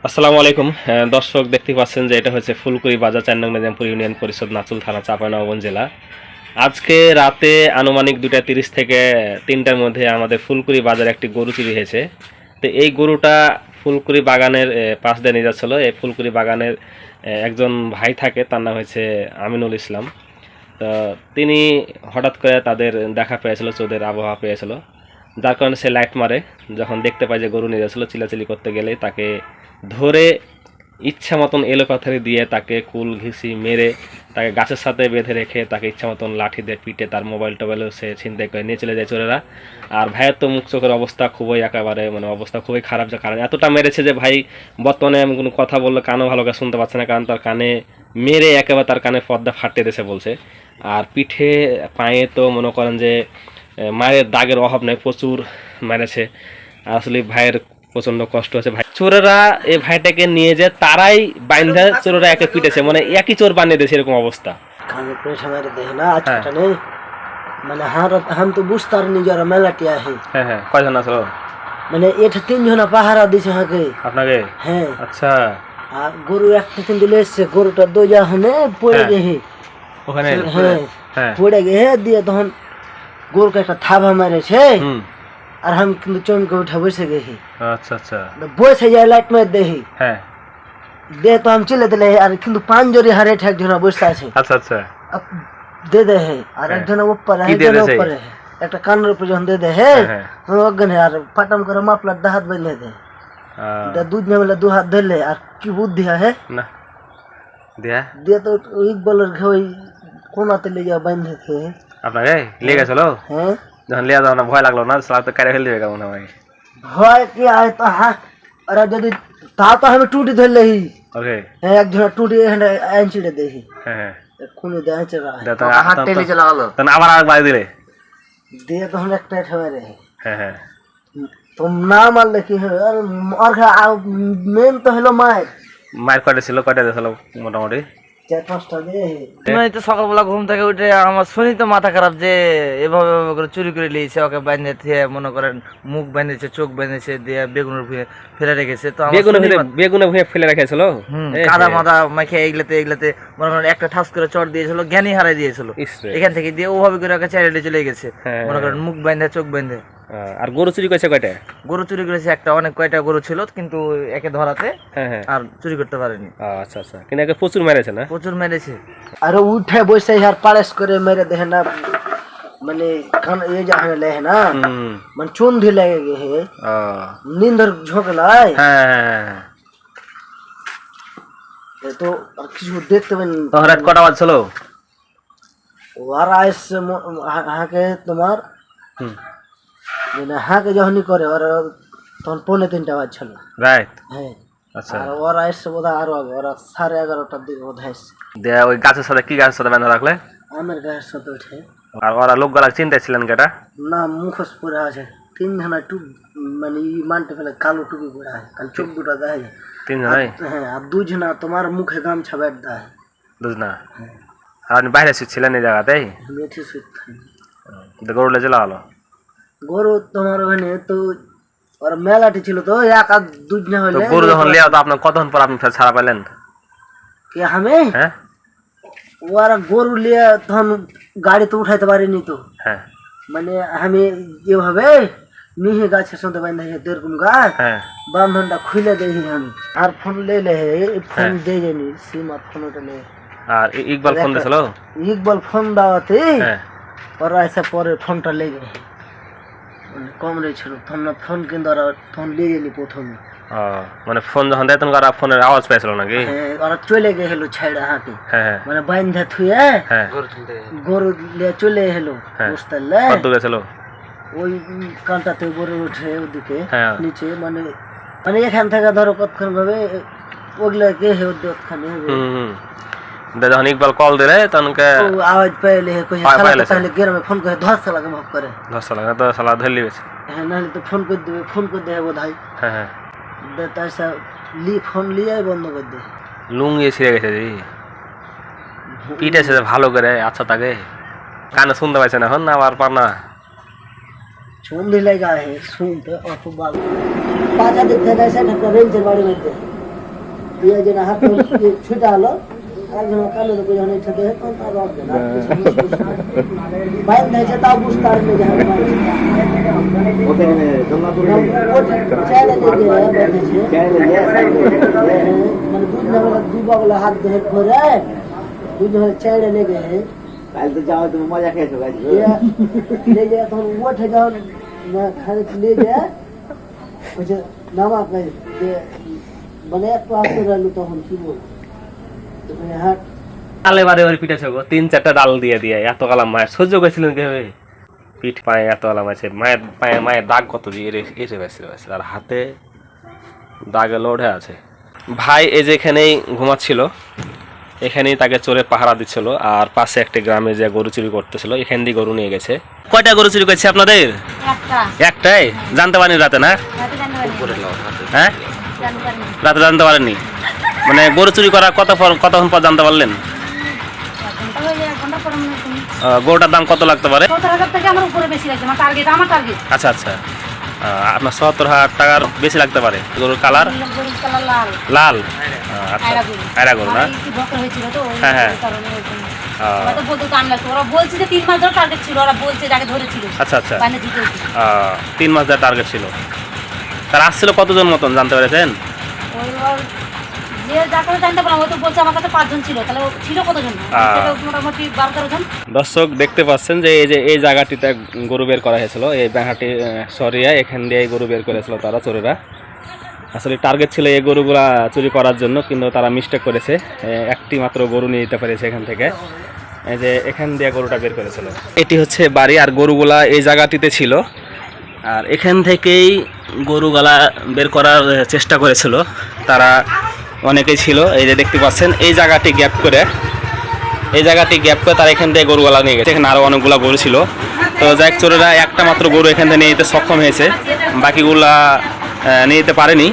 আসসালামু আলাইকুম। দর্শক দেখতে পাচ্ছেন যে এটা হচ্ছে ফুলকুড়ি বাজার ৪ নং নিজামপুর ইউনিয়ন পরিষদ নাচুল থানা চাঁপাইনবাবগঞ্জ জেলা। আজকে রাতে আনুমানিক ২:৩০ থেকে ৩টার মধ্যে আমাদের ফুলকুড়ি বাজারে একটি গরু চুরি হয়েছে। তো এই গরুটা ফুলকুড়ি বাগানের পাশ দিয়ে নিয়ে যাচ্ছিল। এই ফুলকুড়ি বাগানের একজন ভাই থাকে, তার নাম হচ্ছে আমিনুল ইসলাম। তো তিনি হঠাৎ করে তাদের দেখা পেয়েছিল, চোদের আবহাওয়া পেয়েছিল, যার কারণে সে লাইট মারে। যখন দেখতে পায় যে গরু নিয়ে যাচ্ছিল, চিলাচিলি করতে গেলে তাকে ধরে ইচ্ছা মতন এলোপাথারি দিয়ে তাকে কুল ঘিসি মেরে তাকে গাছের সাথে বেঁধে রেখে তাকে ইচ্ছা মতন লাঠি দিয়ে পিটে তার মোবাইল টোবাইলও সে ছিনতাই করে নিয়ে চলে যায় চোরেরা। আর ভাইয়ের তো মুখ চোখের অবস্থা খুবই একেবারে অবস্থা খুবই খারাপ, যে কারণ এতটা মেরেছে যে ভাই বর্তমানে আমি কোনো কথা বললে কানও ভালো করে শুনতে পাচ্ছে না, কারণ তার কানে মেরে একেবারে তার কানে পর্দা ফাটিয়ে দিয়েছে বলছে। আর পিঠে পায়ে তো মনে করেন যে মায়ের দাগের অভাব নেই, প্রচুর মেরেছে। আসলে ভাইয়ের প্রচন্ড কষ্ট হচ্ছে। ভাই চোরেরা এই ভাইটাকে নিয়ে যে তারাই বাইন্ধা চোরেরা একে পিটেছে, একই চোর বানিয়ে দিয়েছে এরকম অবস্থা। खाने पेट हमारे देखना अच्छा नहीं मैंने हम तो बुझता नहीं जरा मेलाटी है। হ্যাঁ হ্যাঁ, কয়জন আছো? मैंने এটা তিনজনা পাহারা দিছে হাকে আপনাকে? হ্যাঁ আচ্ছা। আর গরু একটা কিন্তু লেছে, গরুটা দইয়া হনে পড়ে গেছে ওখানে। হ্যাঁ হ্যাঁ পড়ে গেছে দিয়ে তখন গরুকে একটা থাবা মেরেছে। আর আমি কিন্তু চমকে উঠে বসে গেছি। আচ্ছা আচ্ছা। বসে যায় লাইট মেরে দেখি হ্যাঁ দে তো আমি চলে দিলে আর কিন্তু পাঁচজরি হারে একজনা বসে আছে। আচ্ছা আচ্ছা। দে দে হে আর একজনা উপরে একজনা উপরে একটা কানের উপর যখন দে দে হে অজ্ঞান হে আর পাটাম করে মাপলার দা হাত বেঁধে দে দুধ নেমে দু হাত ধরলে আর কি বুদ্ধি হে না দিয়া দিয়ে তো ইকবালের ওই কোনাতে লেগে বাঁধেছে। আপনাকে লিয়ে গেছিল? হ্যাঁ যখন লিয়ে যাও না ভয় লাগলো না? সালা তো কারে ফেলে দিবে কেমন হয়? ভয় কি আয় তো হ্যাঁ। আর যদি তা তো আমি টুটি ধরলে হি ওকে। হ্যাঁ একজনা টুটি এখানে আইনছিড়ে দেখি হ্যাঁ হ্যাঁ। খুনি দেখাচ্ছে হাত টেনে চলে গেল, তখন আবার আর বাড়ি দিলে দিয়ে তখন একটা ঠেবে রে। হ্যাঁ হ্যাঁ। তো না মারলে কি হবে? আর মেন তো হলো মায়ের মায়ের কয়টা ছিল, কয়টা দিয়েছিল মোটামুটি? 4-5টা দিয়ে আমি তো সকালবেলা ঘুম থেকে উঠে আমার শুনি তো মাথা খারাপ যে এভাবে এভাবে করে চুরি করে নিয়েছে, ওকে বাঁধে দিয়ে মনে করেন মুখ বেঁধেছে, চোখ বেঁধেছে, দিয়ে বেগুনের ফেলে রেখেছে। তো বেগুনে ভুঁয়ে ফেলে রেখেছিল, কাদা মাদা মাখে এগুলাতে মনে করেন একটা ঠাস করে চট দিয়েছিল, জ্ঞানী হারাই দিয়েছিল এখান থেকে, দিয়ে ওভাবে করে ওকে চাইলে চলে গেছে মনে করেন মুখ বেঁধে চোখ বেঁধে। আর গরু চুরি করেছে কয়টা? গরু চুরি করেছে একটা, অনেক কয়টা গরু ছিল কিন্তু একে ধরাতে আর চুরি করতে পারেনি। আচ্ছা আচ্ছা, কিন্তু একে প্রচুর মেরেছে না? প্রচুর মেরেছে। আর উঠে বসে আর পাড়েস করে মেরে দেখে না মানে কান এই যাহানে লেহে না মানে চুন্দি লেগে গেছে নিন্দর ঝোঁকলাই। হ্যাঁ তো আর কিছু দেখতে পেন। তখন রাত কটা বাজছিল? আর আসছে হাঁকে তোমার মানে হাঁকে যখনই করে ওরা তখন 3:45 বাজছিল রাইট। হ্যাঁ আচ্ছা। আর ওরা আসছে বোধহয় আরো আগে, ওরা 11:30টার দিকে বোধহয় আসছে। দিয়ে ওই গাছের সাথে কি গাছের সাথে বেঁধে রাখলে? আমের গাছের সাথে উঠে। আর ওরা লোকগুলা চিন্তায় ছিলেন কেটা? না মুখোশ পরে আছে তিনজনা মানে মানতে ফেলে কালো টুপি পরে আছে, কাল চোখ দুটা দেয় তিনজনাই? হ্যাঁ আর দুজনা তোমার মুখে গামছা বেট দেয়। দুজনা? আর আপনি বাইরে ছিলেন এই জায়গাতেই? মেথি সুত গরু লেজে লাগালো? গরু তোমার ওখানে তো ওরা মেলাটি ছিল তো এক আর দুজনা হলে। গরু যখন লিয়া তো আপনার কতক্ষণ পর আপনি ফের ছাড়া পেলেন? কি আমি হ্যাঁ ওরা গরু লিয়ে তখন গাড়ি তো উঠাইতে পারিনি তো। হ্যাঁ মানে আমি এভাবে মিহি গাছের সাথে বাঁধা এরকম গাছ বান্ধনটা খুলে দেখি আমি আর ফোন লে ফোন দিয়ে যায়নি সিমার ফোন ওটা লে। আর ইকবাল ফোন দিয়েছিল? ইকবাল ফোন দেওয়াতে ওরা এসে পরে ফোনটা লেগে কম রেছিল তখন ফোন কিন্তু ওরা ফোন লিয়ে যায়নি প্রথমে। মানে ফোন যখন দেয় তখন ওরা ফোনের আওয়াজ পেয়েছিল নাকি? ওরা চলে গেছিল ছাইড়া হাঁটি মানে বান্ধা থুয়ে গরু লিয়ে চলে এলো বুঝতে গেছিল ওই কানটাতে গরু উঠে ওদিকে নিচে মানে মানে এখান থেকে ধরো কতক্ষণ ভাবে ওগুলা কে হে ওখানে যখন ইকবাল কল দিলে তখন আওয়াজ পাইলে তাহলে গ্রামে ফোন করে ধরতে লাগে ভাব করে ধরতে লাগে তো সালা ধরলি গেছে। হ্যাঁ নাহলে তো ফোন করে দেবে, ফোন করে দেবে বোধ হয়। হ্যাঁ তাই ফোন লিয়ে বন্ধ করে দে। লুঙ্গি ছিঁড়ে গেছে জি, পিটেছে ভালো করে। আচ্ছা তাকে কানে শুনতে পাইছে না এখন না আবার পার না সন্ধে লেগা হে শুনতে অত ভালো বাজা দেখতে গেছে একটা রেঞ্জের বাড়ি মধ্যে দিয়ে যেন হাত ছুটে আলো একজন কানের উপরে যখন ইচ্ছা দেয় তখন তার অজ্ঞান বাইন দিয়েছে তাও বুঝতে পারেনি যে মানে দুই বগলে হাত ধরে ধরে দুই চাইড়ে লেগে তো যাও তুমি মজা খেয়েছো গাছ লেগে তখন ওঠে যখন খানিক লেগে বলছে নামা যে মানে একটু আসতে রইলো তখন কি বল হাট ডালে বারে বারে পিঠেছে গো 3-4টা ডাল দিয়ে দিয়ে এত কালাম মায়ের সহ্য করেছিলেন কিভাবে পিঠ পায়ে এত কালাম আছে মায়ের পায়ে মায়ের দাগ কত দিয়ে এসে বেসে আর হাতে দাগে লোড়ে আছে ভাই এই যে এখানেই ঘুমাচ্ছিল এখানেই তাকে চোরে পাহারা দিচ্ছিল আর পাশে একটা গ্রামে যে গরু চুরি করতেছিল এখান দিয়ে গরু নিয়ে গেছে কয়টা গরু চুরি করছে আপনাদের একটাই জানতে পারেনি রাতে না হ্যাঁ রাতে জানতে পারেননি মানে গরু চুরি করা কতক্ষণ পর জানতে পারলেন গরুটার দাম কত লাগতে পারে আচ্ছা আচ্ছা আপনার ৭০,০০০ টাকার বেশি লাগতে পারে গরুর কালার লাল আচ্ছা আয়রা গরু না হ্যাঁ হ্যাঁ আচ্ছা আচ্ছা 3 মাস ধরে টার্গেট ছিল তার আসছিল কতজন মতন জানতে পেরেছেন দর্শক দেখতে পাচ্ছেন যে এই জায়গাটিতে গরু বের করা হয়েছিল এই ব্যাহাটি সরিয়া এখান দিয়ে গরু বের করেছিল তারা চোরেরা আসলে টার্গেট ছিল এই গরুগুলা চুরি করার জন্য কিন্তু তারা মিস্টেক করেছে একটি মাত্র গরু নিয়ে যেতে পেরেছে এখান থেকে এই যে এখান দিয়ে গরুটা বের করেছিল এটি হচ্ছে বাড়ি আর গরুগুলা এই জায়গাটিতে ছিল আর এখান থেকেই গরুগুলা বের করার চেষ্টা করেছিল তারা অনেকেই ছিল এই যে দেখতে পাচ্ছেন এই জায়গাটি গ্যাপ করে তারা এখান থেকে গরুগুলা নিয়ে গেছে এখানে আরো অনেকগুলা গরু ছিল তো যাই চোরেরা একটা মাত্র গরু এখান থেকে নিয়ে যেতে সক্ষম হয়েছে বাকিগুলা নিয়ে যেতে পারেনি